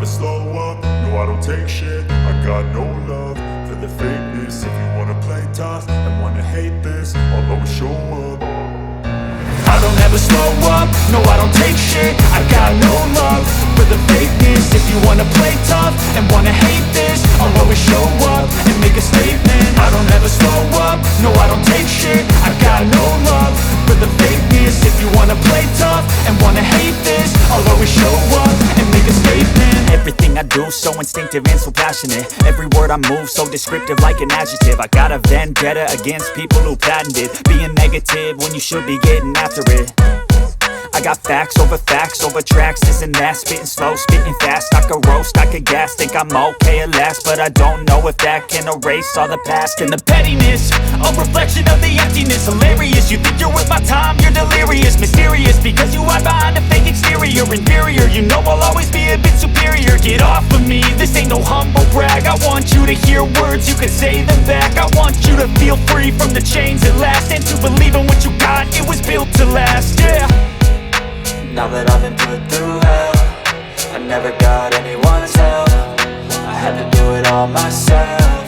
slow up, no I don't take shit. I got no love for the fakeness. If you wanna play tough and wanna hate this, I'll always show up. I don't ever slow up, no I don't take shit. I got no love for the fakeness. If you wanna play tough and wanna hate this, I'll always show up and make a statement. I don't ever slow up, no I don't take shit. I got no love for the fakeness. If you wanna play tough and wanna hate this, I'll always show up and make a statement. Everything I do so instinctive and so passionate. Every word I move so descriptive like an adjective. I got a vendetta against people who patented being negative when you should be getting after it. I got facts over tracks, this and that. Spitting slow, spitting fast. I could roast, I could gas. Think I'm okay at last, but I don't know if that can erase all the past. And the pettiness, a reflection of the emptiness. Hilarious, you think you're worth my time, you're delirious. Mysterious, because you hide behind a fake exterior. Inferior, you know I'll always be a bit superior. Get off of me, this ain't no humble brag. I want you to hear words, you can say them back. I want you to feel free from the chains at last, and to believe in what you got, it was built to last, yeah. Now that I've been put through hell, I never got anyone's help. I had to do it all myself.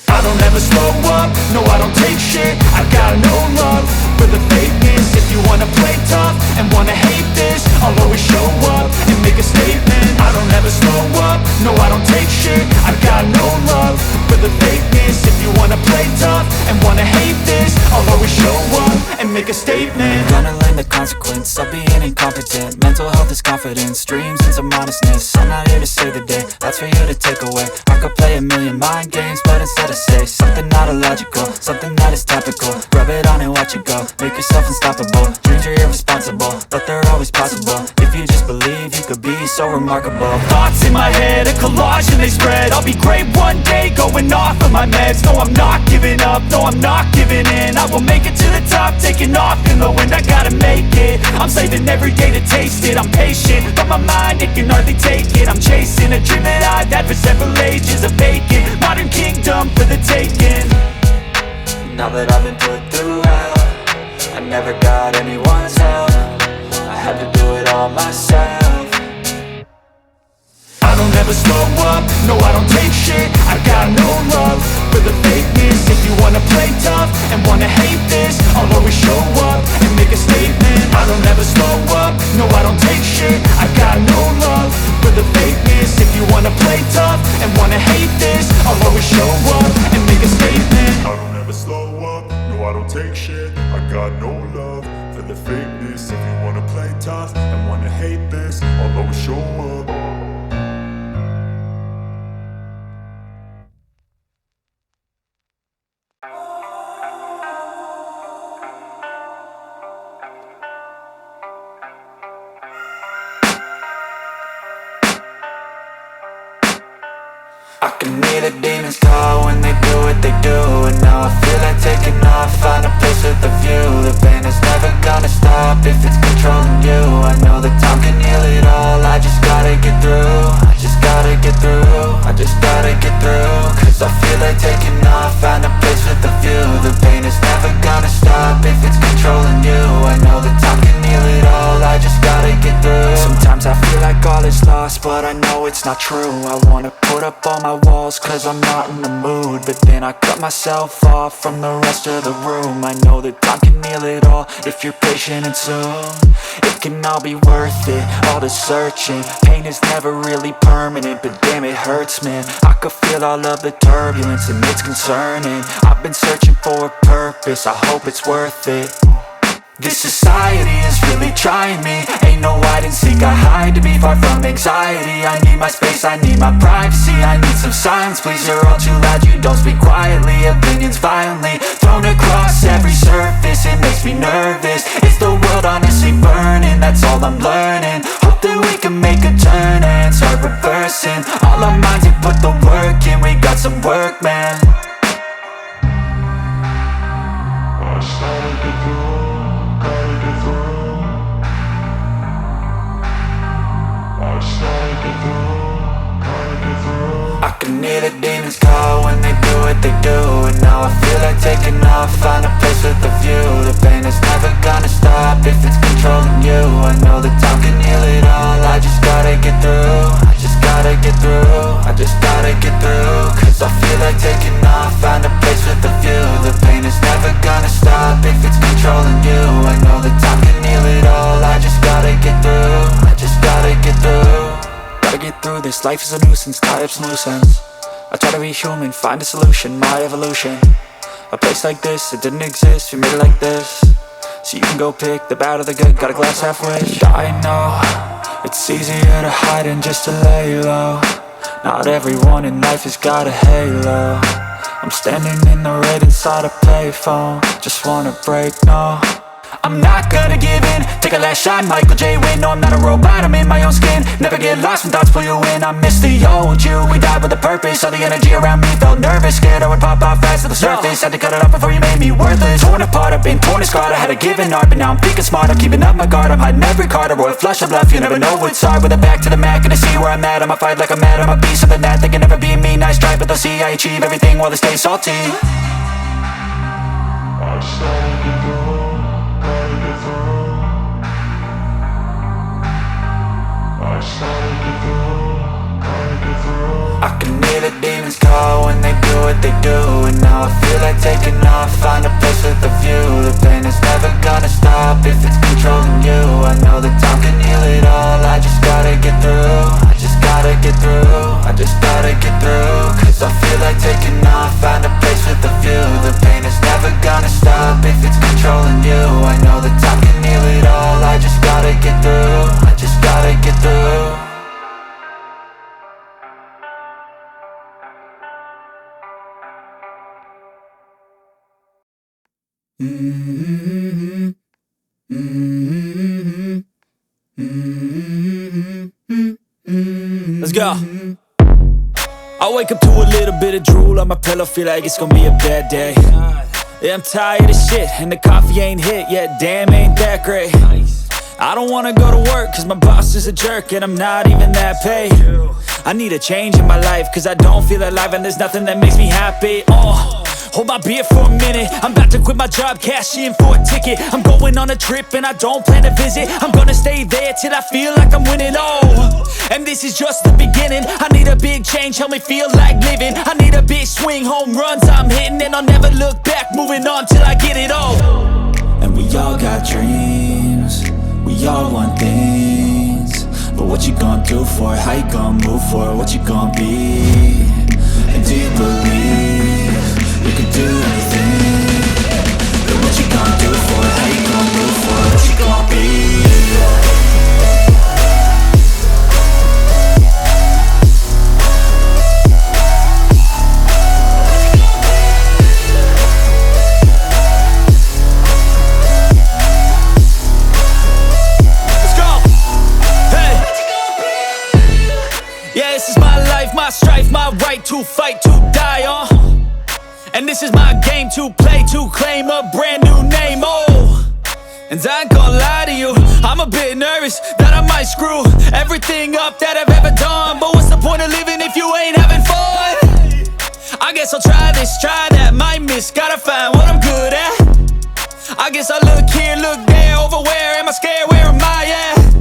I don't ever slow up, no I don't take shit. I got no love for the fakeness. If you wanna play tough and wanna hate this, I'll always show up and make a statement. I don't ever slow up, no I don't take shit. I got no love for the fakeness. If you wanna play tough and wanna hate this, I'll always show up and make a statement. Gonna learn the consequence of being incompetent. Mental health is confidence, dreams and some honestness. I'm not here to save the day, that's for you to take away. I could play a million mind games, but instead I say something not illogical, something that is topical. Rub it on and watch it go, make yourself unstoppable. Dreams are irresponsible, but they're always possible. If you just believe, you could be so remarkable. Thoughts in my head, a collage and they spread. I'll be great one day, going off of my meds. No, I'm not giving up, no, I'm not giving in. I will make it to the top, taking off in the wind. I gotta make it, I'm saving every day to taste it. I'm patient, but my mind, it can hardly take it. I'm chasing a dream that I've had for several ages. A vacant, modern kingdom for the taking. Now that I've been put through hell, I never got anyone's help. I had to do it all myself. I don't ever slow up, no I don't take shit. I got no love for the fakeness. If you wanna play tough and wanna hate this, I'll always show up and make a statement. I don't ever slow up, no I don't take shit. I got no love for the fakeness. If you wanna play tough and wanna hate this, I'll always show up and make a statement. I don't ever slow up, no I don't take shit. I got no love for the fakeness. If you wanna play tough and wanna hate this, I'll always show up. I can hear the demons call when they do what they do. And now I feel like taking off, find a place with a view. The pain is never gonna stop if it's controlling you. I know that time can heal it all, I just gotta get through. I just gotta get through, I just gotta get through. Cause I feel like taking off, find a place with a view. The pain is never gonna stop if it's controlling you. I know that time can heal it all, I just gotta get through. Sometimes I feel like all is lost, but I know it's not true. I wanna put up all my walls cause I'm not in the mood, but then I cut myself off from the rest of the room. I know that time can heal it all if you're patient and soon. It can all be worth it, all the searching. Pain is never really permanent, but damn it hurts man. I could feel all of the turbulence and it's concerning. I've been searching for a purpose, I hope it's worth it. This society is really trying me. Ain't no hide and seek, I hide to be far from anxiety. I need my space, I need my privacy. I need some silence, please, you're all too loud. You don't speak quietly, opinions violently thrown across every surface. It makes me nervous, it's the world honestly burning. That's all I'm learning, hope that we can make a turn and start reversing. All our minds have put the work in, we got some work, man. I started to do. I can hear the demons call when they do what they do. And now I feel like taking off, find a place with a view. The pain is never gonna stop if it's controlling you. I know that time can heal it all, I just gotta get through. through this, life is a nuisance, tie up some loose ends. I try to be human, find a solution, my evolution. A place like this, it didn't exist, we made it like this. So you can go pick the bad or the good, got a glass halfway. I know, it's easier to hide than just to lay low. Not everyone in life has got a halo. I'm standing in the red inside a payphone, just wanna break, no. I'm not gonna give in, take a last shot, Michael J. Win. No, I'm not a robot, I'm in my own skin. Never get lost when thoughts pull you in. I miss the old you, we died with a purpose. All the energy around me felt nervous, scared I would pop out fast to the surface. Had to cut it off before you made me worthless. Torn apart, I've been torn and scarred. I had a given art, but now I'm thinking smart. I'm keeping up my guard, I'm hiding every card. A royal flush of love, you never know what's hard. With a back to the mat, gonna see where I'm at. I'ma fight like I'm mad, I'ma be something that they can never be me. Nice try, but they'll see I achieve everything while they stay salty. I just gotta get through, gotta get through. I just gotta get through, gotta get through. I can hear the demons call when they do what they do. And now I feel like taking off, find a place with a view. The pain is never gonna stop if it's controlling you. I know that time can heal it all, I just gotta get through. I just gotta get through, I just gotta get through. Cause I feel like taking off, find a place with a view. The pain is never gonna stop if it's controlling you. I know that time can heal it all, I just gotta get through. I just gotta get through. Let's go. I wake up to a little bit of drool on my pillow, feel like it's gonna be a bad day. Yeah, I'm tired of shit, and the coffee ain't hit yet, damn ain't that great. I don't wanna go to work, cause my boss is a jerk, and I'm not even that paid. I need a change in my life, cause I don't feel alive, and there's nothing that makes me happy. Hold my beer for a minute, I'm about to quit my job, cash in for a ticket. I'm going on a trip and I don't plan to visit. I'm gonna stay there till I feel like I'm winning, and this is just the beginning. I need a big change, help me feel like living. I need a big swing, home runs I'm hitting. And I'll never look back, moving on till I get it all. And we all got dreams, we all want things. But what you gonna do for it, how you gonna move for it, what you gonna be? And do you believe you can do anything? But what you gonna do for it, how you gonna move for it, what you gonna be? My strife, my right to fight, to die on. And this is my game to play, to claim a brand new name, And I ain't gonna lie to you, I'm a bit nervous that I might screw everything up that I've ever done. But what's the point of living if you ain't having fun? I guess I'll try this, try that, might miss, gotta find what I'm good at. I guess I look here, look there, over where am I scared, where am I at?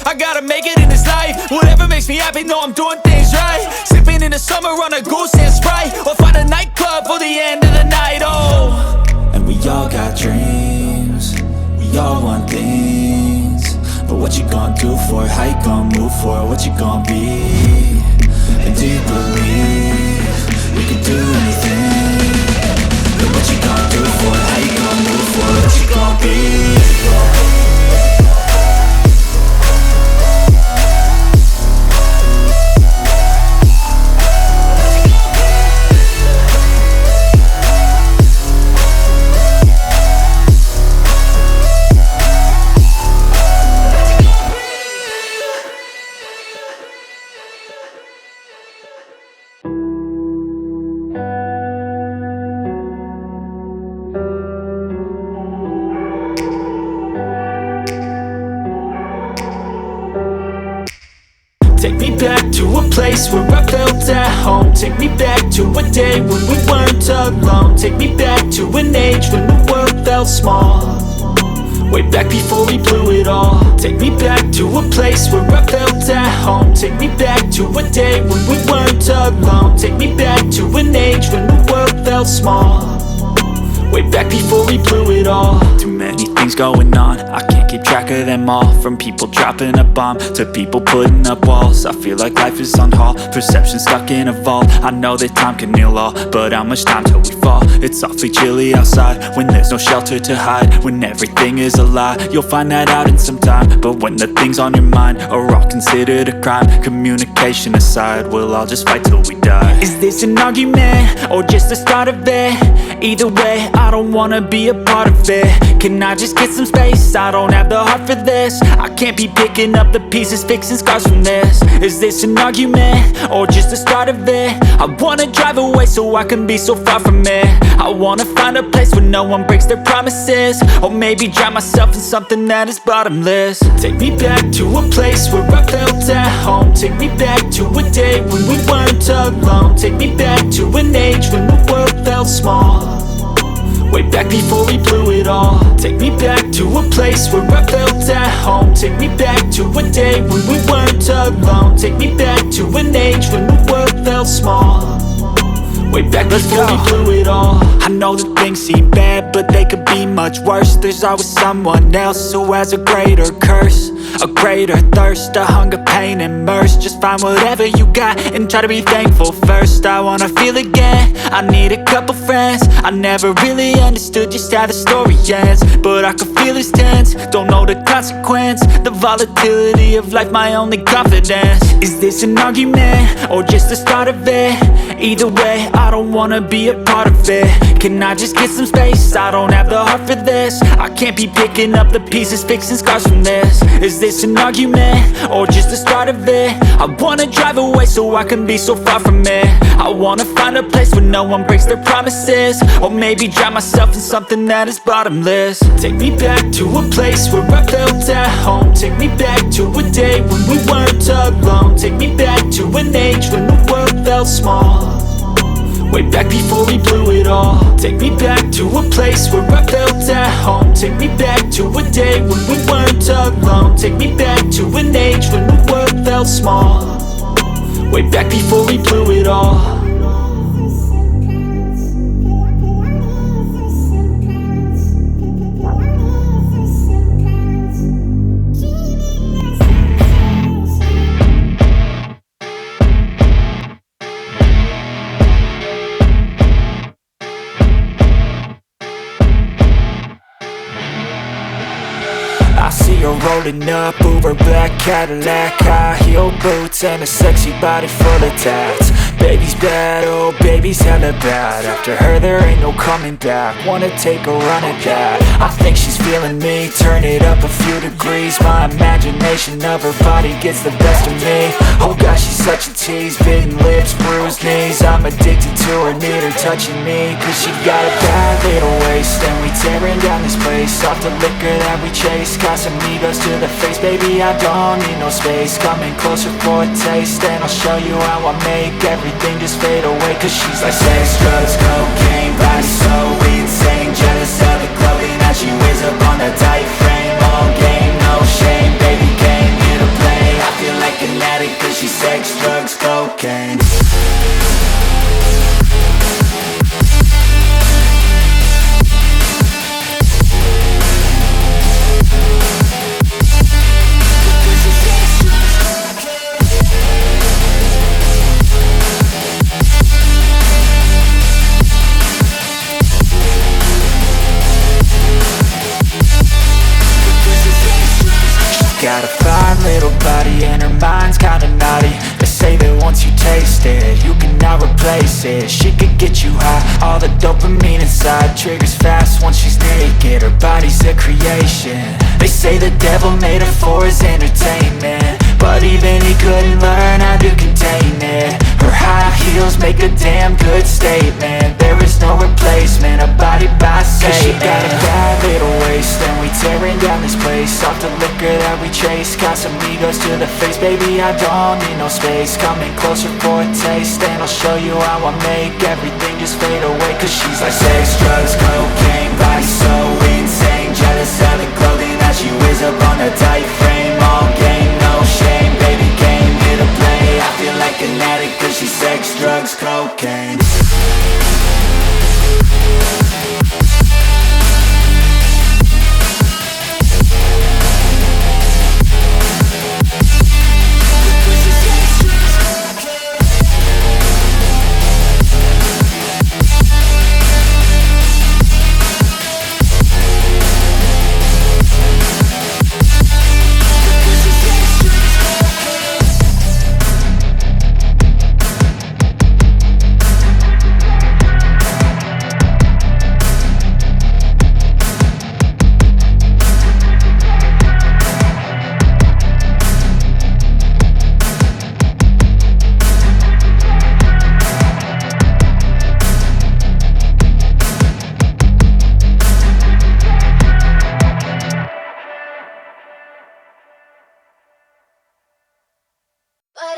I gotta make it in this life, whatever makes me happy, know I'm doing things right. Sipping in the summer on a goose and Sprite, or find a nightclub for the end of the night, And we all got dreams, we all want things. But what you gonna do for it, how you gonna move for it, what you gonna be? And do you believe you can do anything? But what you gonna do for it, how you gonna move for it, what you gonna be? Take me back to a place where I felt at home. Take me back to a day when we weren't alone. Take me back to an age when the world felt small, way back before we blew it all. Take me back to a place where I felt at home. Take me back to a day when we weren't alone. Take me back to an age when the world felt small, way back before we blew it all. Too many things going on, I can't keep track of them all. From people dropping a bomb to people putting up walls. I feel like life is on hold, perception stuck in a vault. I know that time can heal all, but how much time till we fall? It's awfully chilly outside when there's no shelter to hide. When everything is a lie, you'll find that out in some time. But when the things on your mind are all considered a crime, communication aside, we'll all just fight till we die. Is this an argument or just the start of it? Either way, I don't wanna be a part of it. Can I just get some space? I don't have the heart for this. I can't be picking up the pieces, fixing scars from this. Is this an argument or just the start of it? I wanna drive away so I can be so far from it. I wanna find a place where no one breaks their promises, or maybe drown myself in something that is bottomless. Take me back to a place where I felt at home. Take me back to a day when we weren't alone. Take me back to an age when the world felt small, way back before we blew it all. Take me back to a place where I felt at home. Take me back to a day when we weren't alone. Take me back to an age when the world felt small, way back before we blew it all. I know that things seem bad, but they could be much worse. There's always someone else who has a greater curse, a greater thirst, a hunger, pain, and mercy. Just find whatever you got and try to be thankful first. I wanna feel again, I need a couple friends. I never really understood just how the story ends, but I can feel it's tense, don't know the consequence. The volatility of life, my only confidence. Is this an argument or just the start of it? Either way, I don't wanna be a part of it. Can I just get some space? I don't have the heart for this. I can't be picking up the pieces, fixing scars from this. Is this an argument or just the start of it? I wanna drive away so I can be so far from it. I wanna find a place where no one breaks their promises, or maybe drown myself in something that is bottomless. Take me back to a place where I felt at home. Take me back to a day when we weren't alone. Take me back to an age when the world felt small, way back before we blew it all. Take me back to a place where I felt at home. Take me back to a day when we weren't alone. Take me back to an age when the world felt small, way back before we blew it all. Rolling up, Uber black Cadillac, high heel boots and a sexy body full of tats. Baby's bad, oh baby's hella bad. After her there ain't no coming back. Wanna take a run at that. I think she's feeling me, turn it up a few degrees. My imagination of her body gets the best of me. Oh gosh, she's such a tease, bitten lips, bruised knees. I'm addicted to her, need her touching me, cause she got a bad little waist. And we tearing down this place off the liquor that we chase. Casamigos to the face, baby I don't need no space. Coming closer for a taste, and I'll show you how I make everything just fade away. Cause she's like sex, drugs, cocaine, body so insane. Jealous of the clothing that she wears up on a tight frame. All game, no shame, baby came here to play. I feel like an addict cause she's sex, drugs, cocaine. Got a fine little body and her mind's kinda naughty. They say that once you taste it, you cannot replace it. She could get you high, all the dopamine inside triggers fast once she's naked. Her body's a creation. They say the devil made her for his entertainment, but even he couldn't learn how to contain it. Her high heels make a damn good statement. There is no replacement, a body by Satan. Cause she got a bad little waist, and we tearing down this place off the liquor that we chase. Casamigos to the face, baby I don't need no space. Coming closer for a taste, and I'll show you how I make everything just fade away. Cause she's like sex, drugs, cocaine, body so insane. Jealous of the clothing that she wears up on a tight frame. All game, no shame, baby came here to play. I feel like an addict cause she's sex, drugs, cocaine.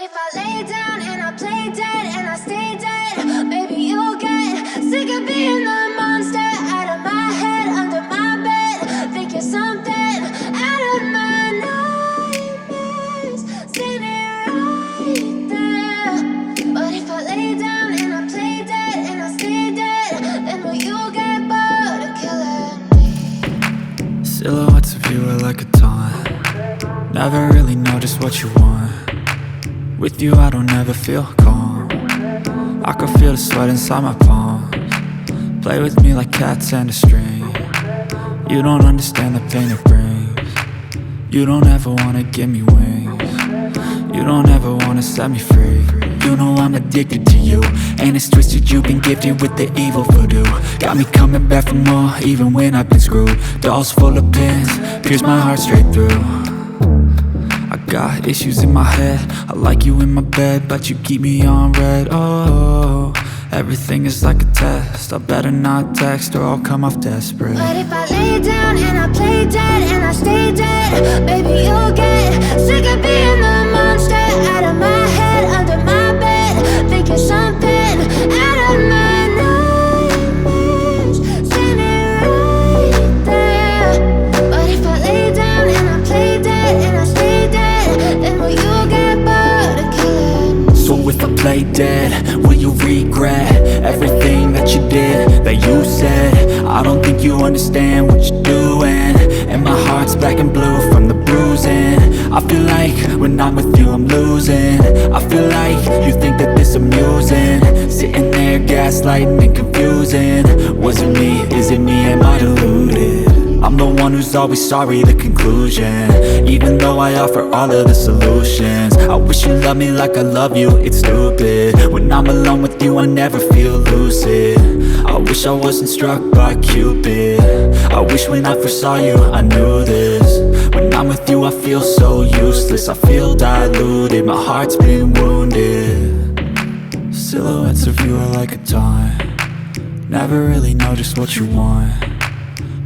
if I lay down and I play dead and I stay dead, maybe you'll get sick of being the monster out of my head, under my bed. Think you're something out of my nightmares, standing right there. But if I lay down and I play dead and I stay dead, then will you get bored of killing me? Silhouettes of you are like a taunt. Never really know just what you want. With you I don't ever feel calm. I can feel the sweat inside my palms. Play with me like cats and a string. You don't understand the pain it brings. You don't ever wanna give me wings. You don't ever wanna set me free. You know I'm addicted to you, and it's twisted, you've been gifted with the evil voodoo. Got me coming back for more, even when I've been screwed. Dolls full of pins, pierce my heart straight through. I got issues in my head, I like you in my bed, but you keep me on red. Oh, everything is like a test. I better not text or I'll come off desperate. But if I lay down and I play dead and I stay dead, baby you'll get sick of being the monster out of my head, under my bed. Think you're something out of my nightmares, standing right there. But if I lay down and I play dead and I stay dead, then will you get bored of killing me? So if I play dead, will you regret everything that you did, that you said? I don't think you understand what you're doing, and my heart's black and blue from the bruising. I feel like when I'm with you I'm losing. I feel like you think that this amusing, sitting there gaslighting and confusing. Was it me? Is it me? Am I deluded? I'm the one who's always sorry, the conclusion. Even though I offer all of the solutions, I wish you loved me like I love you, it's stupid. When I'm alone with you I never feel lucid. I wish I wasn't struck by Cupid. I wish when I first saw you I knew this. When I'm with you I feel so useless, I feel diluted, my heart's been wounded. Silhouettes of you are like a taunt. Never really know just what you want.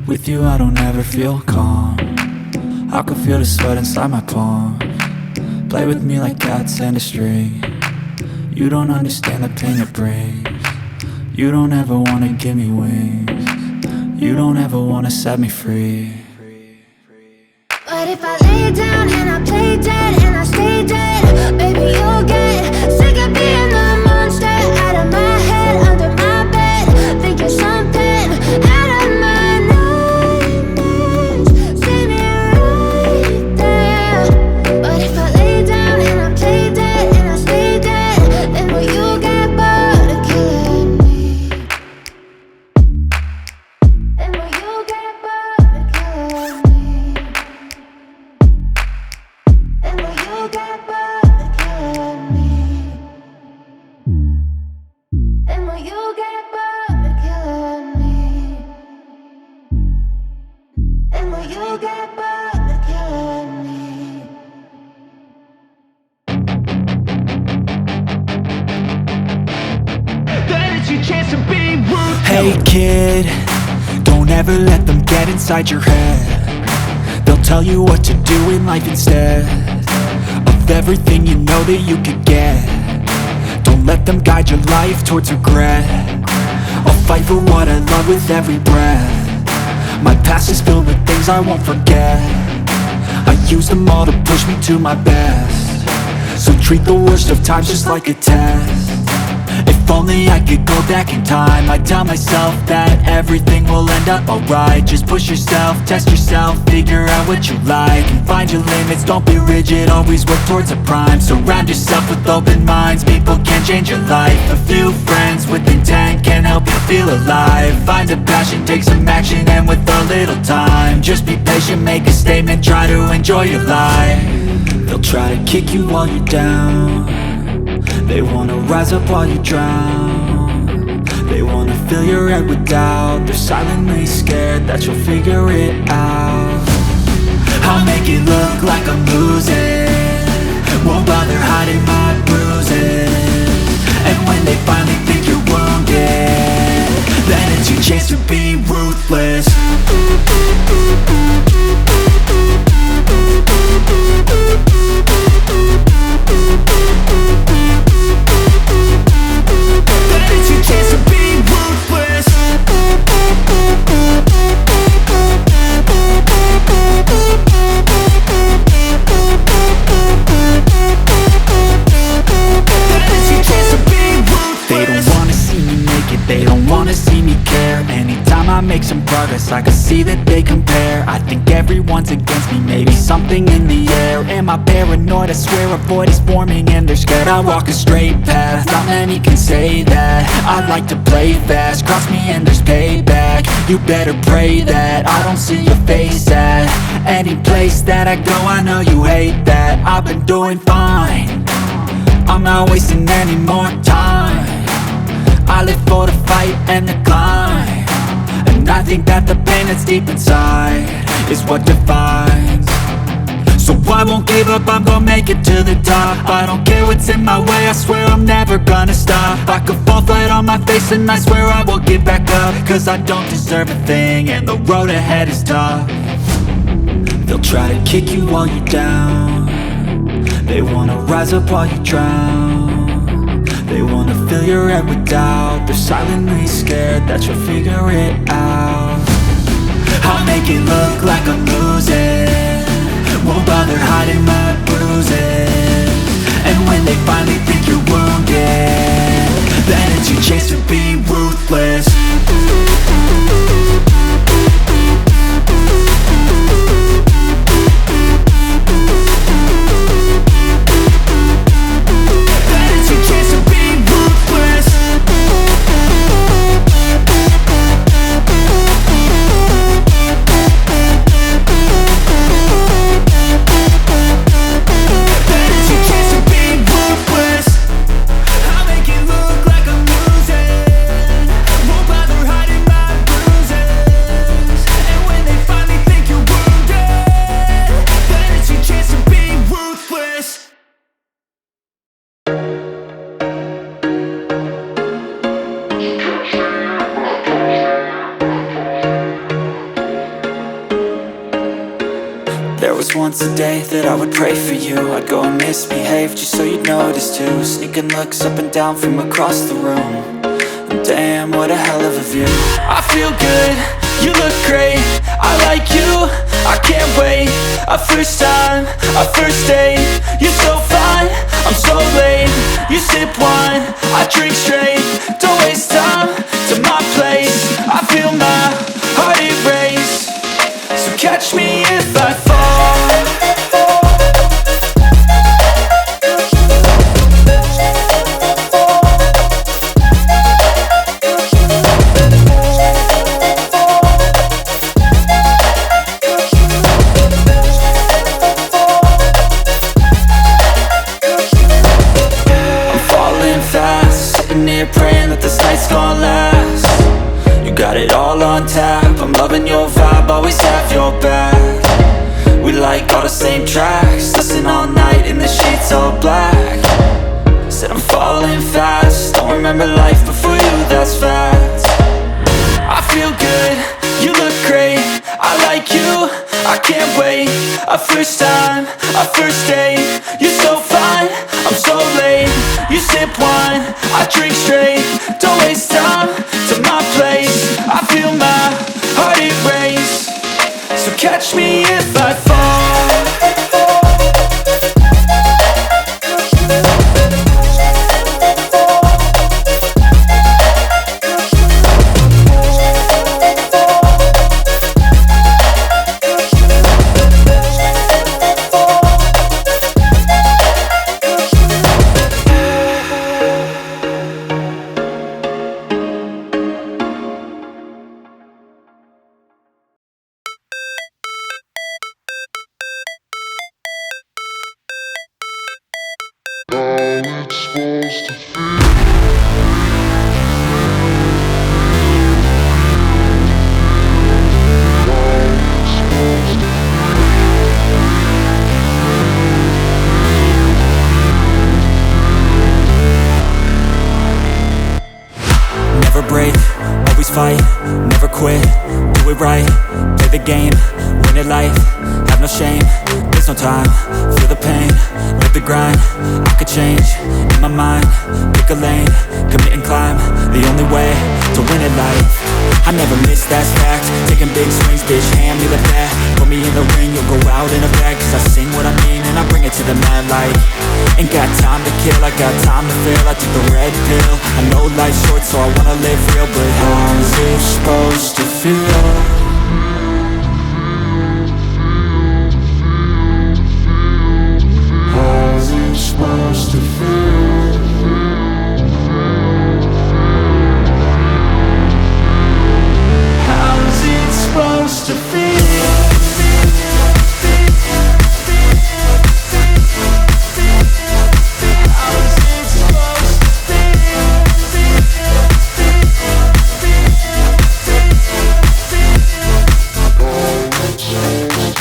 With you I don't ever feel calm. I can feel the sweat inside my palms. Play with me like cats and a string. You don't understand the pain it brings. You don't ever wanna give me wings. You don't ever wanna set me free. But if I lay down and I play dead and I stay dead, baby you'll get sick of being the monster out of my head, under my bed. Think you're something out of my nightmares, standing right there. But if I lay down and I play dead and I stay dead, then will you get bored of killing me? Then will you get bored of killing me? Then will you get bored of killing me? Then will you get bored of killing me? Then will you get bored of killing me? That is your chance to be rude. Hey kid, don't ever let them get inside your head. They'll tell you what to do in life instead of everything you know that you could get. Don't let them guide your life towards regret. I'll fight for what I love with every breath. My past is filled with things I won't forget. I use them all to push me to my best. So treat the worst of times just like a test. If only I could go back in time, I'd tell myself that everything will end up alright. Just push yourself, test yourself, figure out what you like, and find your limits, don't be rigid, always work towards a prime. Surround yourself with open minds, people can change your life. A few friends with intent can help you feel alive. Find a passion, take some action, and with a little time, just be patient, make a statement, try to enjoy your life. They'll try to kick you while you're down. They wanna rise up while you drown. They wanna fill your head with doubt. They're silently scared that you'll figure it out. I'll make it look like I'm losing, won't bother hiding my bruises. And when they finally think you're wounded, then it's your chance to be ruthless. some progress, I can see that they compare. I think everyone's against me, maybe something in the air. Am I paranoid? I swear a void is forming and they're scared. I walk a straight path, not many can say that. I like to play fast, cross me and there's payback. You better pray that I don't see your face at any place that I go. I know you hate that. I've been doing fine, I'm not wasting any more time. I live for the fight and the climb, and I think that the pain that's deep inside is what defines. So I won't give up, I'm gonna make it to the top. I don't care what's in my way, I swear I'm never gonna stop. I could fall flat on my face and I swear I will get back up, cause I don't deserve a thing and the road ahead is tough. They'll try to kick you while you're down, they wanna rise up while you drown. They wanna fill your head with doubt, they're silently scared that you'll figure it out. I'll make it look like I'm losing, won't bother hiding my bruises. And when they finally think you're wounded, then it's your chance to be ruthless. Once a day that I would pray for you, I'd go and misbehave just so you'd notice too. Sneaking looks up and down from across the room, and damn, what a hell of a view. I feel good, you look great, I like you, I can't wait. A first time, a first date, you're so fine, I'm so late. You sip wine, I drink straight, don't waste time to my place. I feel my heart erase, so catch me if I fall. Praying that this night's gonna last. You got it all on tap, I'm loving your vibe, always have your back. We like all the same tracks, listen all night in the sheets all black. Said I'm falling fast, don't remember life before you, that's fact. I feel good, you look great, I like you, I can't wait. A first time, a first date, you're so fine, I'm so late. You sip wine, I drink straight, don't waste time to my place. I feel my heart erase, so catch me if I fall. Fight, never quit, do it right, play the game, win it life, have no shame, there's no time, feel the pain, live the grind, I could change, in my mind, pick a lane, commit and climb, the only way to win it life. I never miss, that's fact, taking big swings, bitch, hand me the bat, put me in the ring, you'll go out in a bag, cause I sing what I mean and I bring it to the mad light. Ain't got time to kill, I got time to feel. I took the red pill. I know life's short, so I wanna live real. But how's it supposed to feel? How's it supposed to feel? How's it supposed to feel?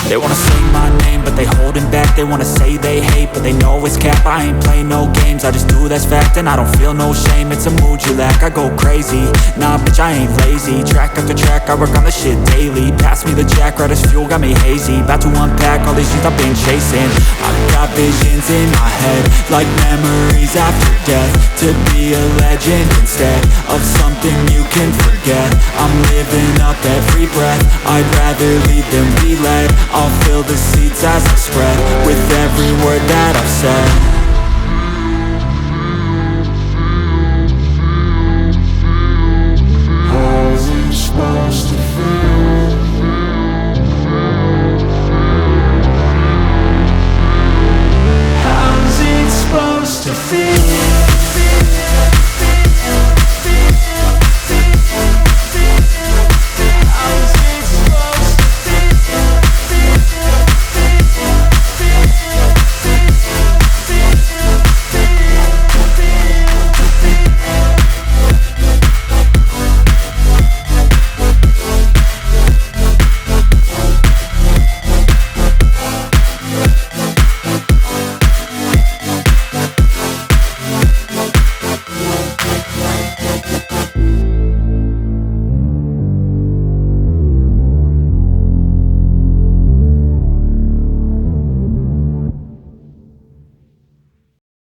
They wanna say my name, but they holding back. They wanna say they hate, but they know it's cap. I ain't play no games, I just do that's fact. And I don't feel no shame, it's a mood you lack. I go crazy, nah bitch I ain't lazy. Track after track, I work on the shit daily. Pass me the jack, right as fuel, got me hazy. About to unpack all these things I've been chasing. I've got visions in my head, like memories after death. To be a legend instead of something you can forget. I'm living up every breath, I'd rather lead than be led. I'll fill the seats as I spread with every word that I've said. How's it supposed to feel? How's it supposed to feel?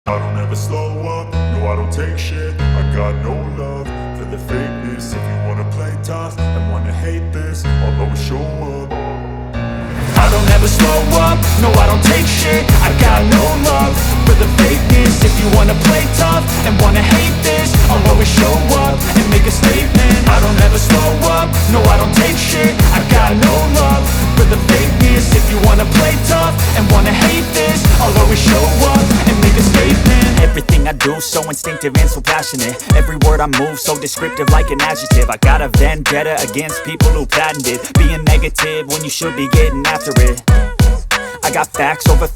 I don't ever slow up, no I don't take shit. I got no love for the fakeness. If you wanna play tough and wanna hate this, I'll always show up. I don't ever slow up, no I don't take shit. I got no love for the fakeness. If you wanna play tough and wanna hate this, I'll always show up and make a statement. I don't ever slow up, no I don't take shit. I got no love for the fakeness. If you wanna play tough and wanna hate this, I'll always show up and make a statement. Everything I do so instinctive and so passionate. Every word I move so descriptive like an adjective. I got a vendetta against people who patented being negative when you should be getting after it. I got facts over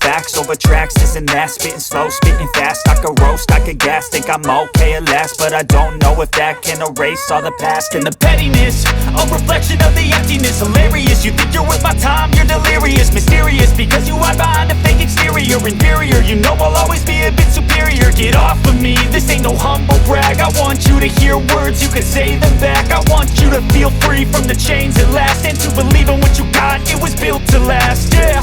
tracks, this and that. Spitting slow, spitting fast. I could roast, I could gas. Think I'm okay at last, but I don't know if that can erase all the past. And the pettiness, a reflection of the emptiness. Hilarious, you think you're worth my time, you're delirious. Mysterious, because you hide behind a fake exterior. Inferior, you know I'll always be a bit superior. Get off of me, this ain't no humble brag. I want you to hear words, you can say them back. I want you to feel free from the chains at last, and to believe in what you got, it was built to last, yeah.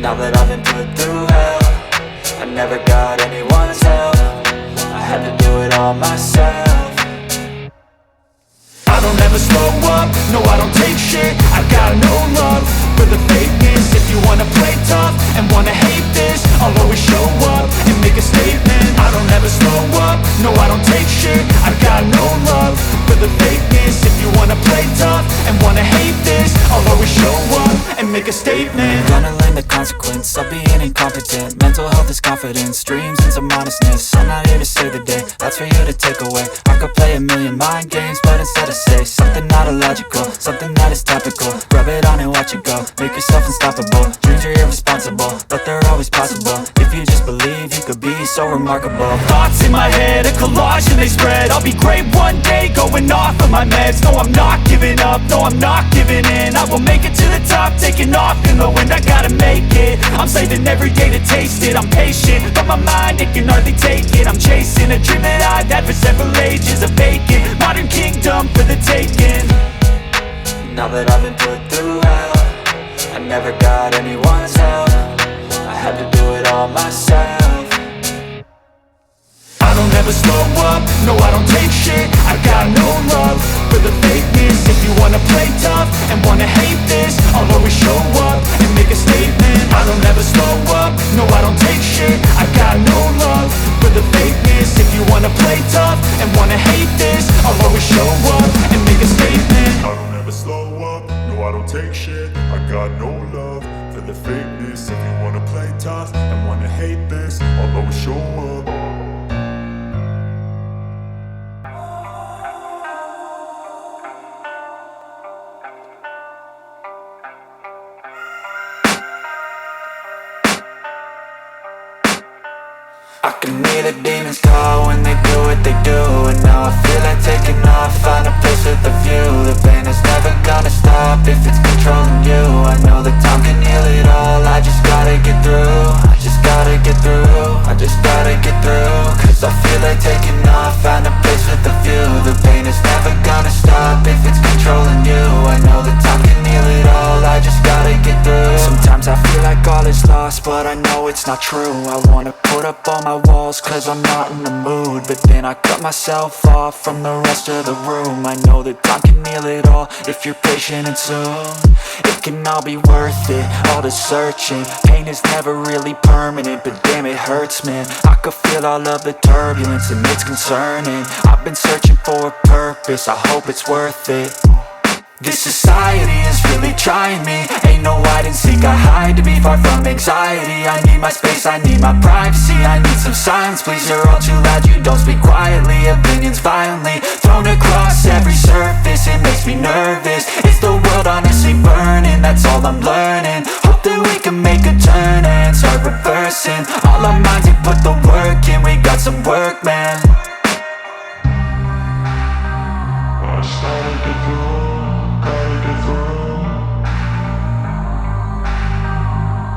Now that I've been put through hell, I never got anyone's help. I had to do it all myself. I don't ever slow up, no I don't take shit. I got no love for the fakeness. If you wanna play tough and wanna hate this, I'll always show up and make a statement. I don't ever slow up, no I don't take shit. I got no love for the fakeness. If you wanna play tough and wanna hate this, I'll always show up and make a statement. Gonna learn the consequence of being incompetent. Mental health is confidence, dreams and some honestness. I'm not here to save the day, that's for you to take away. I could play a million mind games, but instead I say something not illogical, something that is topical. Rub it on and watch it go, make yourself unstoppable. Dreams are irresponsible, but they're always possible. If you just believe, you could be so remarkable. Thoughts in my head, a collage and they spread. I'll be great one day, going off of my meds. No, I'm not giving up, no, I'm not giving in. I will make it to the top, taking off in the wind. I gotta make it, I'm saving every day to taste it. I'm patient, but my mind, it can hardly take it. I'm chasing a dream that I've had for several ages. A vacant, modern kingdom for the taking. Now that I've been put through hell, I never got anyone's help. I had to do it all myself. I don't ever slow up, no I don't take shit. I got no love for the fakeness. If you wanna play tough and wanna hate this, I'll always show up and make a statement. I don't ever slow up, no I don't take shit. I got no love for the fakeness. If you wanna play tough and wanna hate this, I'll always show up and make a statement. I don't ever slow up, no I don't take shit. I got no love for the fakeness. If you wanna play tough and wanna hate this, I'll always show up. I can hear the demons call when they do what they do. And now I feel like taking off, find a place with a view. The pain is never gonna stop if it's controlling you. I know that time can heal it all, I just gotta get through. I just gotta get through, I just gotta get through. Cause I feel like taking off, find a place with a view. The pain is never gonna stop if it's controlling you. I know that time can heal it all, I just gotta get through. Sometimes I feel like all is lost, but I know it's not true. I wanna put up all my walls cause I'm not in the mood, but then I cut myself off from the rest of the room. I know that time can heal it all if you're patient and soon it can all be worth it, all the searching. Pain is never really permanent, but damn it hurts man. I could feel all of the turbulence and it's concerning. I've been searching for a purpose, I hope it's worth it. This society is really trying me. Ain't no hide and seek, I hide to be far from anxiety. I need my space, I need my privacy. I need some silence, please, you're all too loud. You don't speak quietly, opinions violently thrown across every surface. It makes me nervous, it's the world honestly burning. That's all I'm learning, hope that we can make a turn and start reversing. All our minds, they put the work in, we got some work, man. I started to through, gotta get through.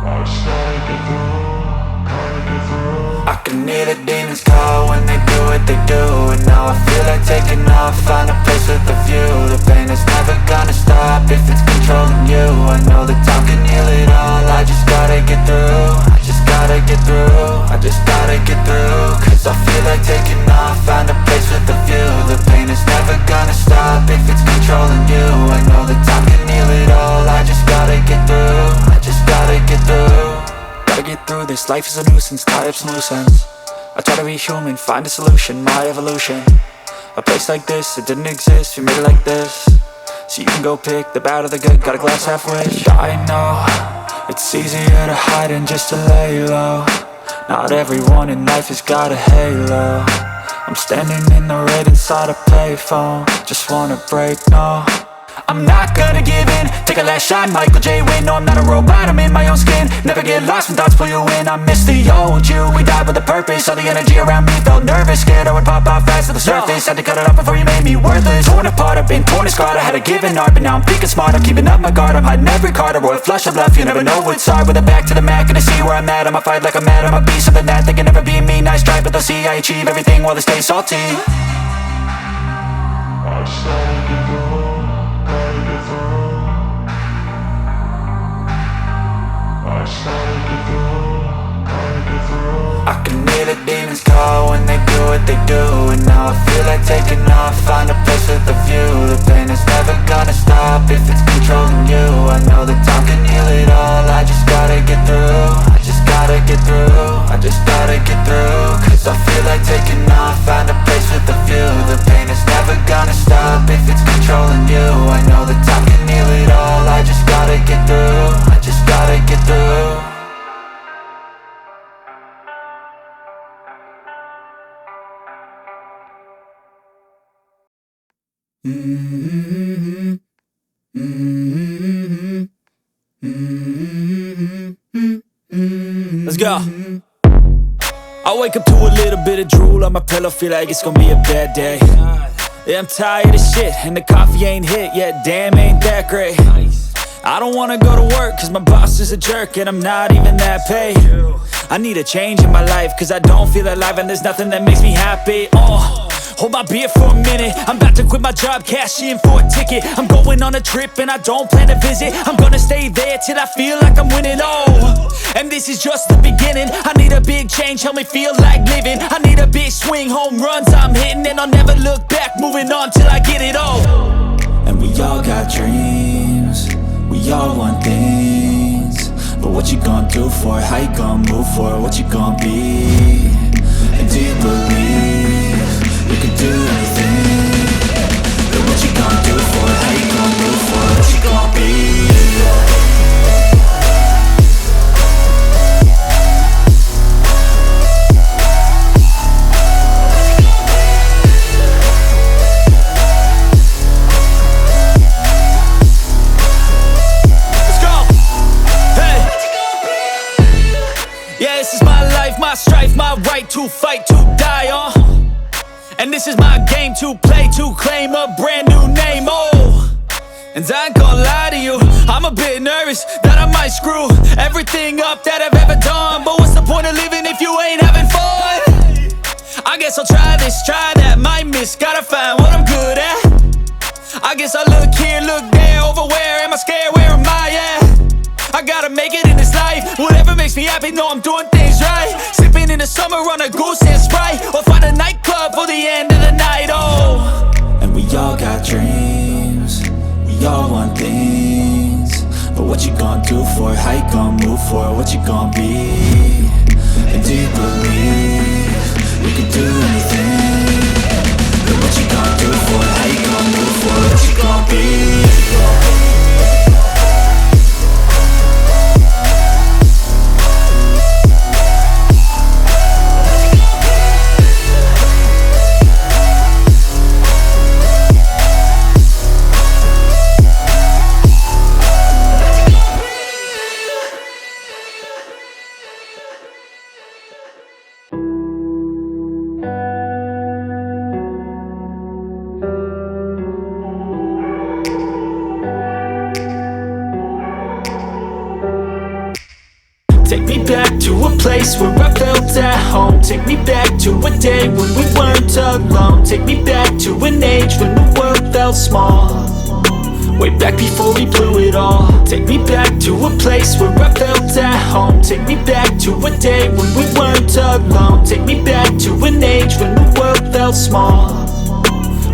I started to through, gotta get through. I can hear the demons call when they do what they do. And now I feel like taking off, find a place with a view. The pain is never gonna stop if it's controlling you. I know that time can heal it all, I just gotta get through. I just gotta get through, I just gotta get through. Cause I feel like taking off, find a place with a view. The pain is never gonna stop if it's controlling you. I know that time can heal it all, I just gotta get through. I just gotta get through. Gotta get through this, life is a nuisance, tie up some loose ends. I try to be human, find a solution, my evolution. A place like this, it didn't exist, we made it like this. So you can go pick the bad or the good, got a glass halfway. I know, it's easier to hide than just to lay low. Not everyone in life has got a halo. I'm standing in the red inside a payphone, just wanna break, no. I'm not gonna give in, take a last shot, Michael J. Win. No, I'm not a robot, I'm in my own skin. Never get lost when thoughts pull you in. I miss the old you, we died with a purpose. All the energy around me felt nervous, scared I would pop out fast to the surface. Had to cut it off before you made me worthless. Torn apart, I've been torn and scarred. I had a given art, but now I'm thinking smart. I'm keeping up my guard, I'm hiding every card. A royal flush of left, you never know what's hard. With a back to the mat, gonna see where I'm at. I'ma fight like I'm mad, I'ma be something that they can never be me. Nice try, but they'll see I achieve everything while they stay salty. I started to through, gotta get through. I started to through, gotta get through. I can hear the demons call when they do what they do. And now I feel like taking off, find a place with a view. The pain is never gonna stop if it's controlling you. I know that time can heal it all, I just gotta get through. I just gotta get through, I just gotta get through. Cause I feel like taking off, find a place with a view. The pain is never gonna stop if it's controlling you. I know that time can heal it all, I just gotta get through. I just gotta get through. Let's go. I wake up to a little bit of drool on my pillow, feel like it's gonna be a bad day. Yeah, I'm tired of shit, and the coffee ain't hit yet, damn, ain't that great. I don't wanna go to work, cause my boss is a jerk, and I'm not even that paid. I need a change in my life, cause I don't feel alive, and there's nothing that makes me happy. Hold my beer for a minute, I'm about to quit my job, cash in for a ticket. I'm going on a trip and I don't plan to visit. I'm gonna stay there till I feel like I'm winning, and this is just the beginning. I need a big change, help me feel like living. I need a big swing, home runs I'm hitting, and I'll never look back, moving on till I get it all. And we all got dreams, we all want things. But what you gonna do for it? How you gonna move for it? What you gonna be? And do you believe you can do anything? But what you gonna do for it? How you gonna move for it? What you gonna be? My strife, my right to fight, to die on. And this is my game to play, to claim a brand new name, oh. And I ain't gonna lie to you, I'm a bit nervous that I might screw everything up that I've ever done. But what's the point of living if you ain't having fun? I guess I'll try this, try that, might miss, gotta find what I'm good at. I guess I look here, look there, over where am I scared, where am I at? I gotta make it in this life. Whatever makes me happy, know I'm doing things right. Sipping in the summer on a goose and Sprite, or find a nightclub for the end of the night, oh. And we all got dreams, we all want things. But what you gonna do for it? How you gonna move for it? What you gonna be? And do you believe you can do anything? But what you gonna do for it? How you gonna move for it? What you gonna be? Take me back to a place where I felt at home. Take me back to a day when we weren't alone. Take me back to an age when the world felt small, way back before we blew it all. Take me back to a place where I felt at home. Take me back to a day when we weren't alone. Take me back to an age when the world felt small,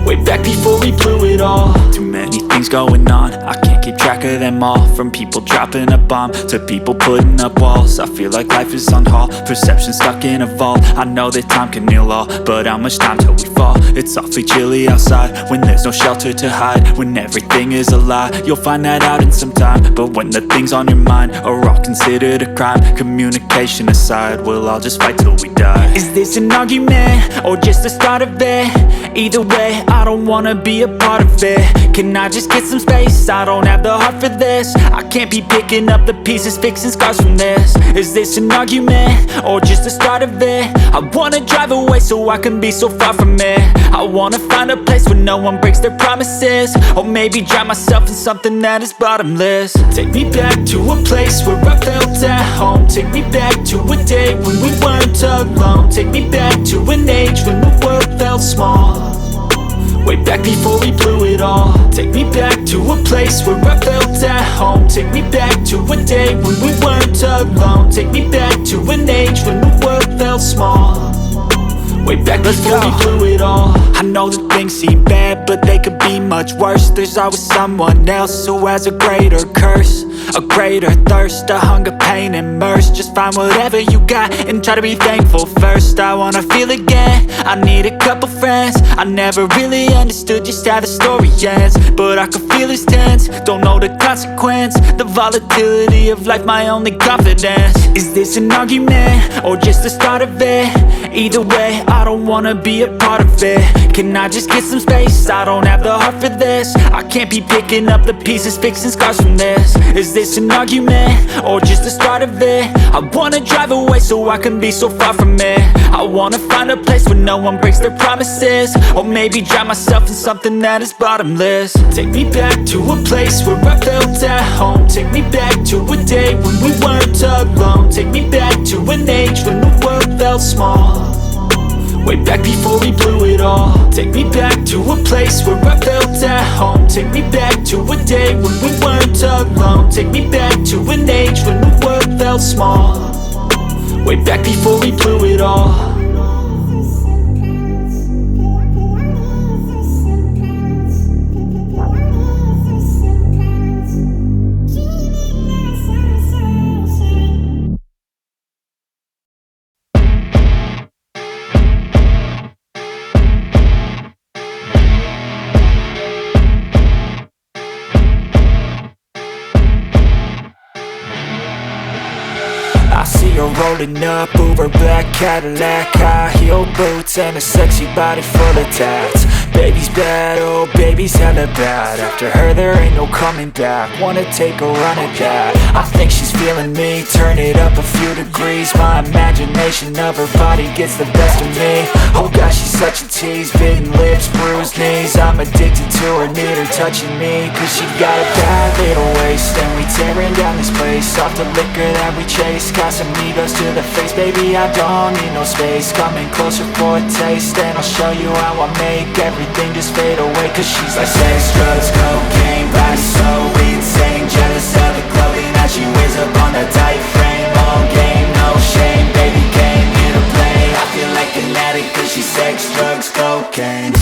way back before we blew it all. Too many things going on, I can't keep track of them all. From people dropping a bomb to people putting up walls. I feel like life is on hold, perception stuck in a vault. I know that time can heal all, but how much time till we fall? It's awfully chilly outside when there's no shelter to hide. When everything is a lie, you'll find that out in some time. But when the things on your mind are all considered a crime, communication aside, we'll all just fight till we die. Is this an argument or just the start of it? Either way, I don't wanna be a part of it. Can I just get some space? I don't have the heart for this. I can't be picking up the pieces, fixing scars from this. Is this an argument or just the start of it? I wanna drive away so I can be so far from it. I wanna find a place where no one breaks their promises, or maybe drown myself in something that is bottomless. Take me back to a place where I felt at home. Take me back to a day when we weren't alone. Take me back to an age when the world felt small, way back before we blew it all. Take me back to a place where I felt at home. Take me back to a day when we weren't alone. Take me back to an age when the world felt small, way back before we blew it all. I know that things seem bad, but they could be much worse. There's always someone else who has a greater curse, a greater thirst, a hunger, pain, and mercy. Just find whatever you got and try to be thankful first. I wanna feel again, I need a couple friends. I never really understood just how the story ends, but I can feel it's tense, don't know the consequence. The volatility of life, my only confidence. Is this an argument or just the start of it? Either way, I don't wanna be a part of it. Can I just get some space? I don't have the heart for this. I can't be picking up the pieces, fixing scars from this. Is this an argument or just the start of it? I wanna drive away so I can be so far from it. I wanna find a place where no one breaks their promises, or maybe drown myself in something that is bottomless. Take me back to a place where I felt at home. Take me back to a day when we weren't alone. Take me back to an age when the world felt small, way back before we blew it all. Take me back to a place where I felt at home. Take me back to a day when we weren't alone. Take me back to an age when the world felt small, way back before we blew it all. Pulling up, Uber black Cadillac, high heel boots and a sexy body full of tats. Baby's bad, oh baby's hella bad. After her there ain't no coming back. Wanna take a run at that. I think she's feeling me, turn it up a few degrees. My imagination of her body gets the best of me. Oh gosh, she's such a tease, bitten lips, bruised knees. I'm addicted to her, need her touching me. Cause she got a bad little waist, and we tearing down this place. Off the liquor that we chase, got some egos to the face. Baby, I don't need no space, coming closer for a taste. And I'll show you how I make everything just fade away. Cause she's like sex, drugs, cocaine, body so insane. Jealous of the clothing that she wears up on a tight frame. All game, no shame, baby came here to play. I feel like an addict cause she's sex, drugs, cocaine.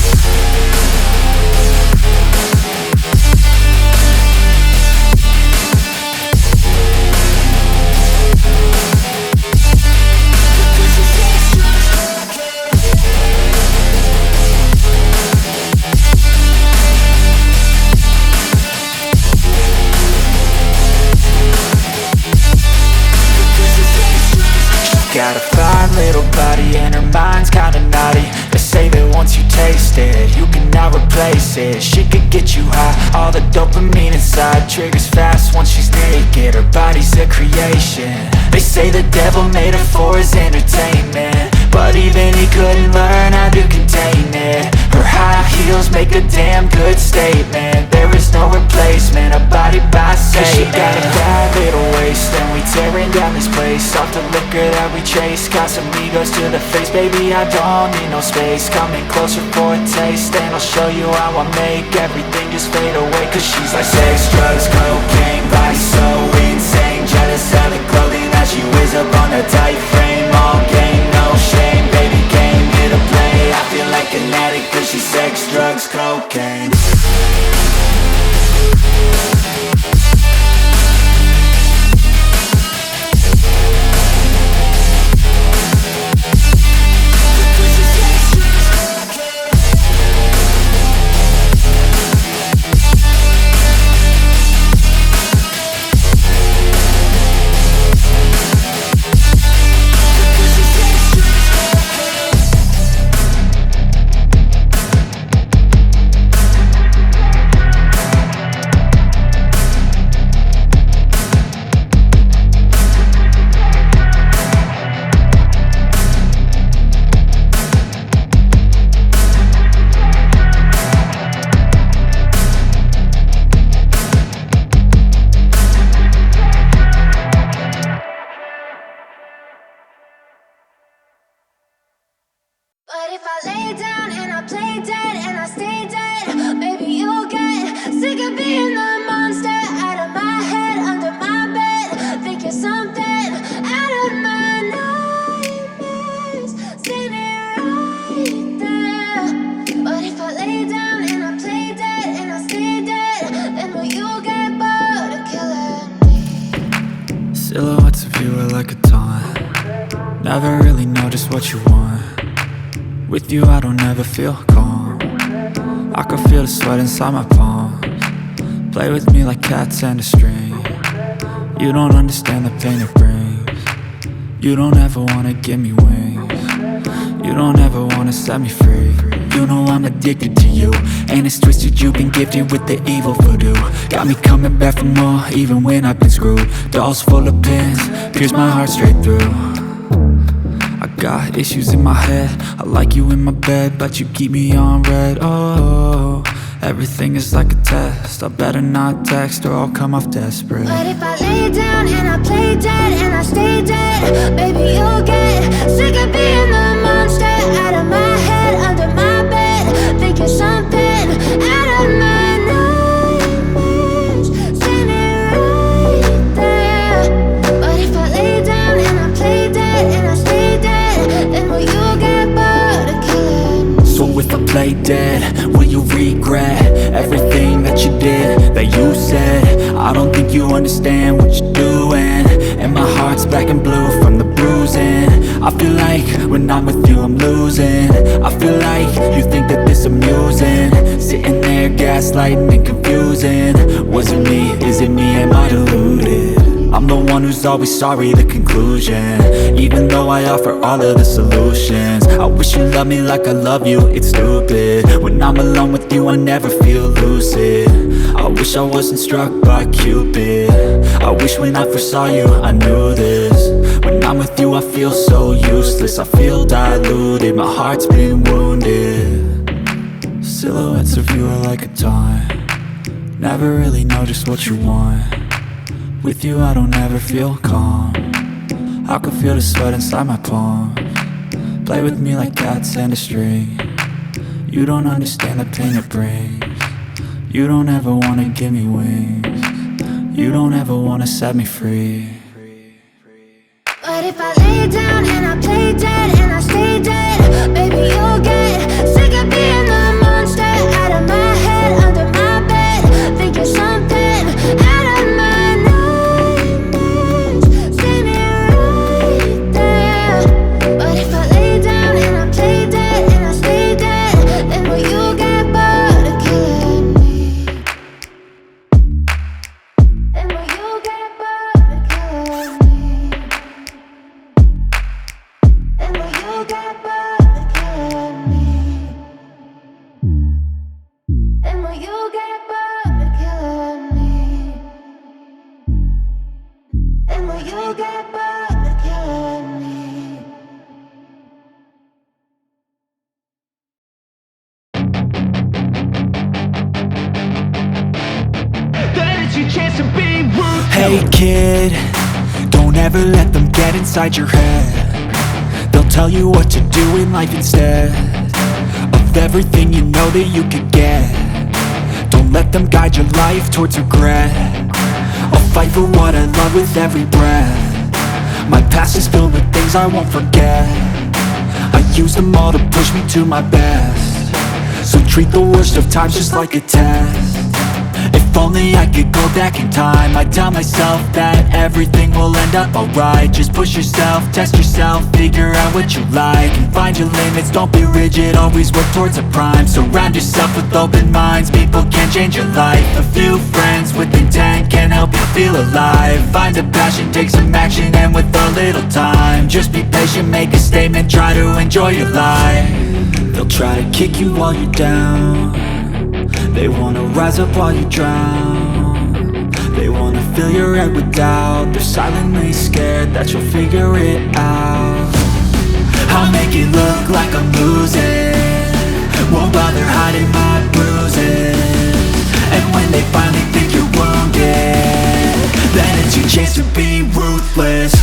Got a fine little body and her mind's kinda naughty. They say that once you taste it, you cannot replace it. She could get you high, all the dopamine inside triggers fast once she's naked. Her body's a creation. They say the devil made her for his entertainment, but even he couldn't learn how to contain it. Her high heels make a damn good statement. There is no replacement, a body by Satan. She got a bad little waist, and we tearing down this place. Off the liquor that we chase, got some egos to the face. Baby, I don't need no space, coming closer for a taste. And I'll show you how I make everything just fade away. Cause she's like sex, drugs, cocaine, body so insane. Jealous of the clothing that she wears up on a tight frame. All game, no shame, baby came here to play. I feel like an addict cause she's sex, drugs, cocaine. But if I lay down and I play dead and I stay dead, maybe you'll get sick of being the monster out of my head, under my bed. Think you're something out of my nightmares, standing right there. But if I lay down and I play dead and I stay dead, then will you get bored of killing me? Silhouettes of you are like a taunt. Never really know just what you want. With you I don't ever feel calm. I can feel the sweat inside my palms. Play with me like cats and a string. You don't understand the pain it brings. You don't ever wanna give me wings. You don't ever wanna set me free. You know I'm addicted to you, and it's twisted, you've been gifted with the evil voodoo. Got me coming back for more, even when I've been screwed. Dolls full of pins, pierce my heart straight through. I got issues in my head, I like you in my bed, but you keep me on red. Oh, everything is like a test. I better not text or I'll come off desperate. But if I lay down and I play dead and I stay dead, baby you'll get sick of being the monster out of my head, under my bed. Think you're something out of my nightmares, standing right there. But if I lay down and I play dead and I stay dead, then will you get bored of killing me? So if I play dead, will you regret everything that you did, that you said? I don't think you understand what you're doing, and my heart's black and blue from the bruising. I feel like when I'm with you I'm losing. I feel like you think that this amusing, sitting there gaslighting and confusing. Was it me? Is it me? Am I deluded? I'm the one who's always sorry, the conclusion. Even though I offer all of the solutions. I wish you loved me like I love you, it's stupid. When I'm alone with you I never feel lucid. I wish I wasn't struck by Cupid. I wish when I first saw you I knew this. When I'm with you I feel so useless. I feel diluted, my heart's been wounded. Silhouettes of you are like a taunt. Never really know just what you want. With you I don't ever feel calm. I can feel the sweat inside my palms. Play with me like cats and a string. You don't understand the pain it brings. You don't ever wanna give me wings. You don't ever wanna set me free. But if I lay down and I play dead and I stay dead, baby you'll get sick of being the monster out of my head, under my bed, thinking something out of my nightmares. See me right there. But if I lay down and I play dead and I stay dead, then will you get bored of killing me? Then will you get bored of killing me? Then will you get bored of killing me? Then will you get bored of killing me? Then will you get bored of killing me? Hey kid, don't ever let them get inside your head. They'll tell you what to do in life instead of everything you know that you could get. Don't let them guide your life towards regret. I'll fight for what I love with every breath. My past is filled with things I won't forget. I use them all to push me to my best. So treat the worst of times just like a test. If only I could go back in time, I'd tell myself that everything will end up alright. Just push yourself, test yourself, figure out what you like, and find your limits, don't be rigid, always work towards a prime. Surround yourself with open minds, people can change your life. A few friends with intent can help you feel alive. Find a passion, take some action, and with a little time, just be patient, make a statement, try to enjoy your life. They'll try to kick you while you're down. They wanna rise up while you drown. They wanna fill your head with doubt. They're silently scared that you'll figure it out. I'll make it look like I'm losing, won't bother hiding my bruises. And when they finally think you're wounded, then it's your chance to be ruthless.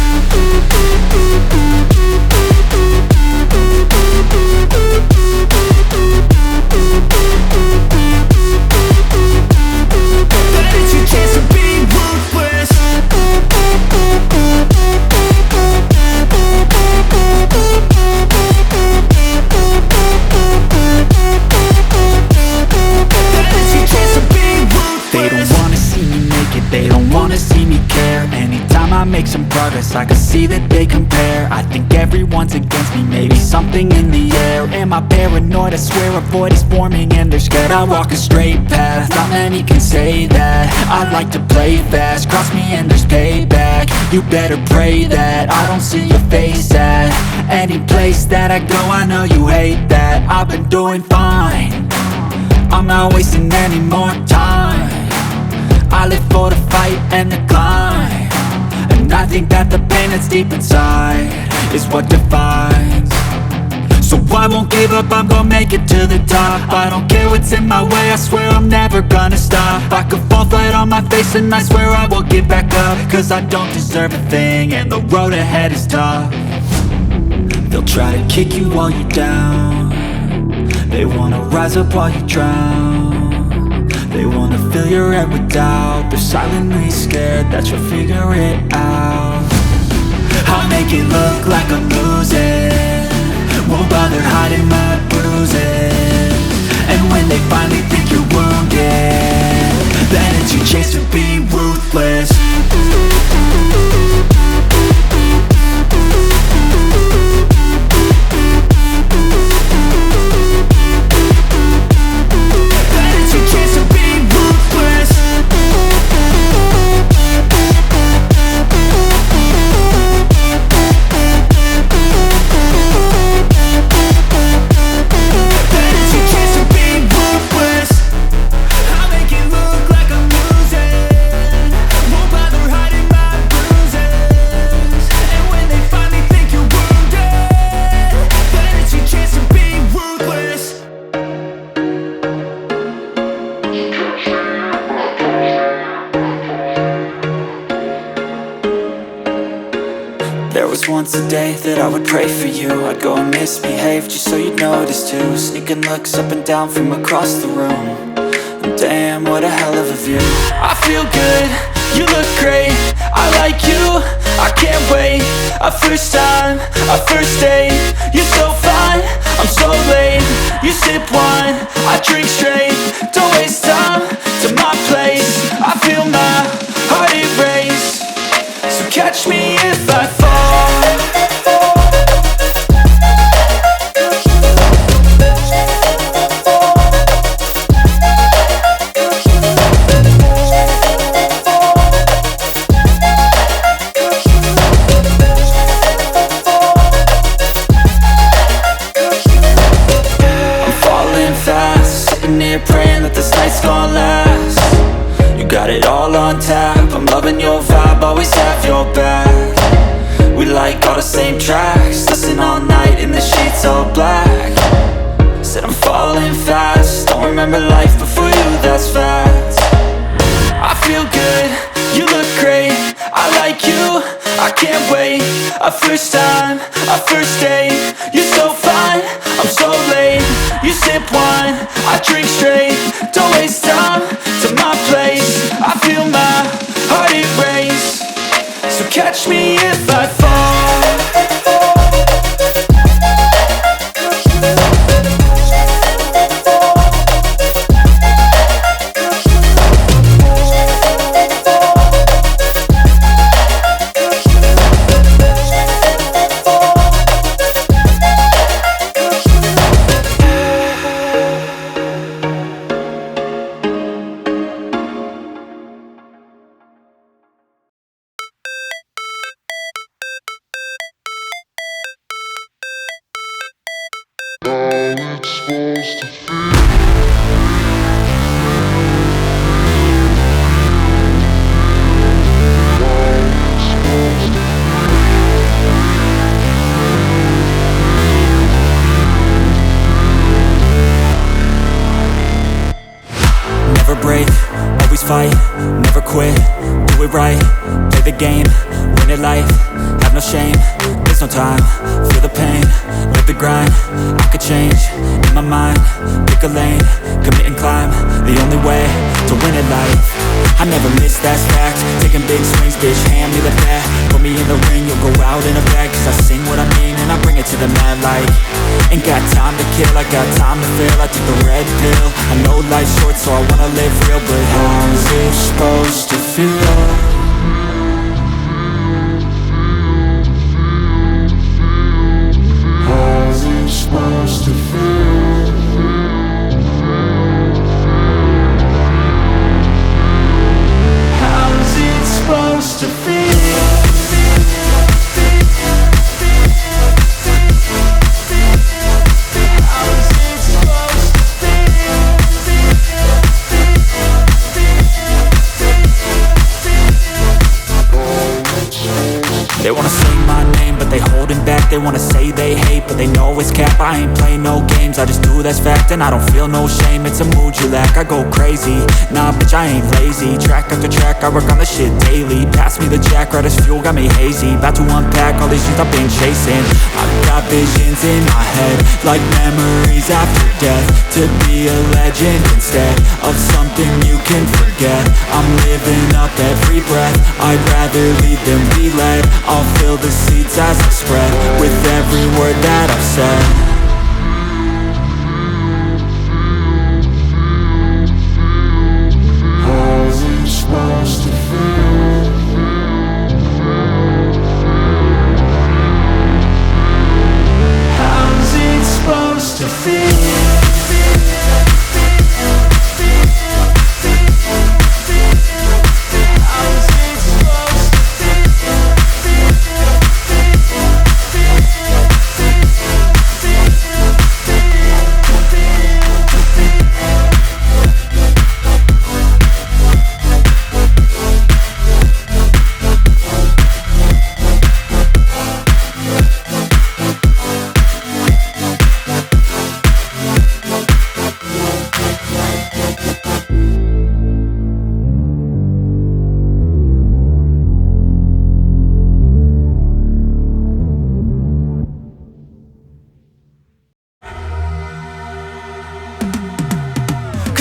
They don't wanna see me care. Anytime I make some progress, I can see that they compare. I think everyone's against me, maybe something in the air. Am I paranoid? I swear a void is forming and they're scared. I walk a straight path, not many can say that. I like to play fast, cross me and there's payback. You better pray that I don't see your face at any place that I go. I know you hate that. I've been doing fine, I'm not wasting any more time. I live for the fight and the climb, and I think that the pain that's deep inside is what defines. So I won't give up, I'm gonna make it to the top. I don't care what's in my way, I swear I'm never gonna stop. I could fall flat on my face and I swear I will get back up, cause I don't deserve a thing and the road ahead is tough. They'll try to kick you while you're down. They wanna rise up while you drown. They wanna fill your head with doubt. They're silently scared that you'll figure it out. I'll make it look like I'm losing, won't bother hiding my bruises. And when they finally think you're wounded, then it's your chance to be ruthless. once a day that I would pray for you. I'd go and misbehave just so you'd notice too. Sneaking looks up and down from across the room. And damn, what a hell of a view. I feel good, you look great, I like you, I can't wait. A first time, a first date, you're so fine, I'm so late. You sip wine, I drink straight, don't waste time to my place. I feel my heart erase, so catch me if I fall. Praying that this night's gonna last. You got it all on tap, I'm loving your vibe, always have your back. We like all the same tracks, listen all night in the sheets all black. Said I'm falling fast, don't remember life before you, that's facts. I feel good, you look great, I like you, I can't wait. A first time, a first date, you're so fine, I'm so late. You sip wine, I drink straight, don't waste time to my place. I feel my heart erase, so catch me if I fall. Fight, never quit, do it right, play the game, win it life, have no shame, there's no time, feel the pain, live the grind, I could change, in my mind, pick a lane, commit and climb, the only way to win it life. I never miss, that's fact, taking big swings, bitch, hand me the bat, put me in the ring, you'll go out in a bag, cause I sing what I mean and I bring it to the mad light. Ain't got time to kill, I got time to feel, I took the red pill, I know life's short so I wanna live real, but how's it supposed to feel? How's it supposed to feel? How's it supposed to feel? They wanna say my name, but they holding back. They wanna say they hate, but they know it's cap. I ain't play no games, I just do that's fact. And I don't feel no shame, it's a mood you lack. I go crazy, nah bitch I ain't lazy. Track after track, I work on the shit daily. Pass me the jack, right as fuel, got me hazy. About to unpack all these things I've been chasing. I've got visions in my head, like memories after death. To be a legend instead of something you can forget. I'm living up every breath, I'd rather lead than be led. I'll fill the seeds as I spread with every word that I've said. How's it supposed to feel? How's it supposed to feel?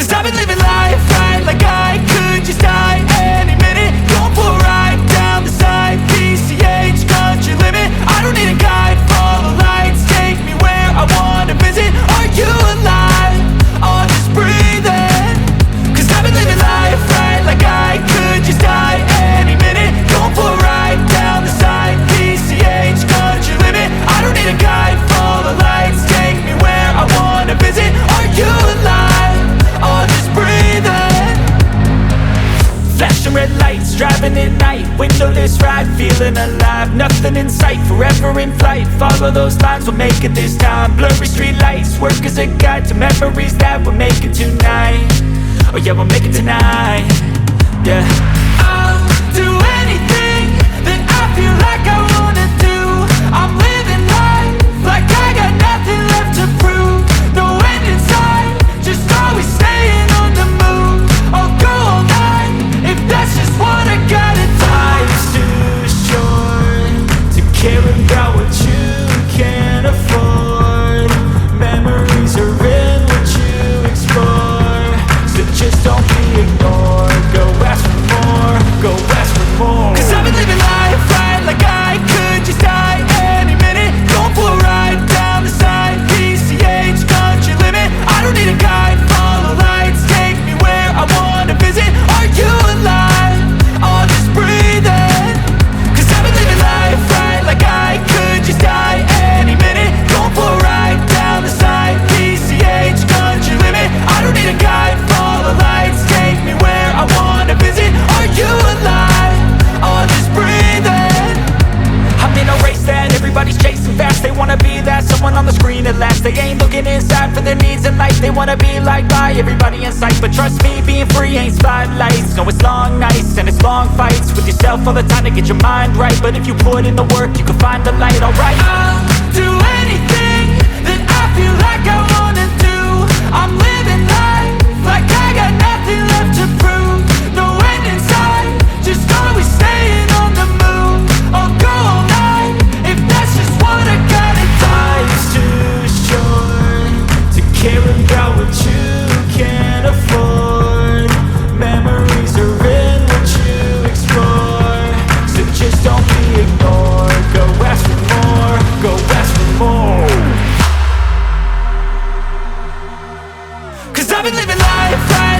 Cause I've been living life right like I could just die any minute. Going for a ride down the side, PCH, country limit. I don't need a guide, follow lights, take me where I wanna visit. Are you alive? Or just breathing? Cause I've been living life right like I could just die any minute. Going for a ride down the side, PCH, country limit. I don't need a guide, follow lights, take me where I wanna visit. Are you alive? Or just breathing? Flashing red lights, driving at night, windowless ride, feeling alive. Nothing in sight, forever in flight. Follow those lines, we'll make it this time. Blurry street lights, work as a guide to memories that we're making tonight. Oh yeah, we'll make it tonight. Yeah. I'll do anything that I feel like I wanna do. I'm living life like I got nothing left to prove. No end in sight, just always staying on the move. I'll go all night if that's just what I gotta do. Life's too short to care about what you can't afford. Memories are in what you explore, so just don't be ignored. Go ask for more, go ask for more. Cause I've been living life right like I could just die any minute. Going for a ride down the side, PCH, country limit. I don't need a guide, follow lights, take me where I wanna visit. Are you alive? Or just breathing? Cause I've been living life right like I could just die any minute. Going for a ride down the side, PCH, country limit. I don't need a guide, follow lights, take me where I wanna visit. Are you alive? Or just breathing? I'm in a race that everybody's chasing fast. They wanna be that someone on the screen at last. They ain't looking inside for their needs in life. They wanna be liked by everybody in sight. But trust me, being free ain't spotlights. No, it's long nights and it's long fights with yourself all the time to get your mind right. But if you put in the work, you can find the light, alright. I'll do anything that I feel like I wanna do. I'm living life like I got nothing left to prove. No end in sight, just always staying on the move. I'll go all night if that's just what I gotta do. Life's too short to care about what you can't afford. Memories are in what you explore, so just don't be ignored. Go ask for more, go ask for more. Cause I've been living life right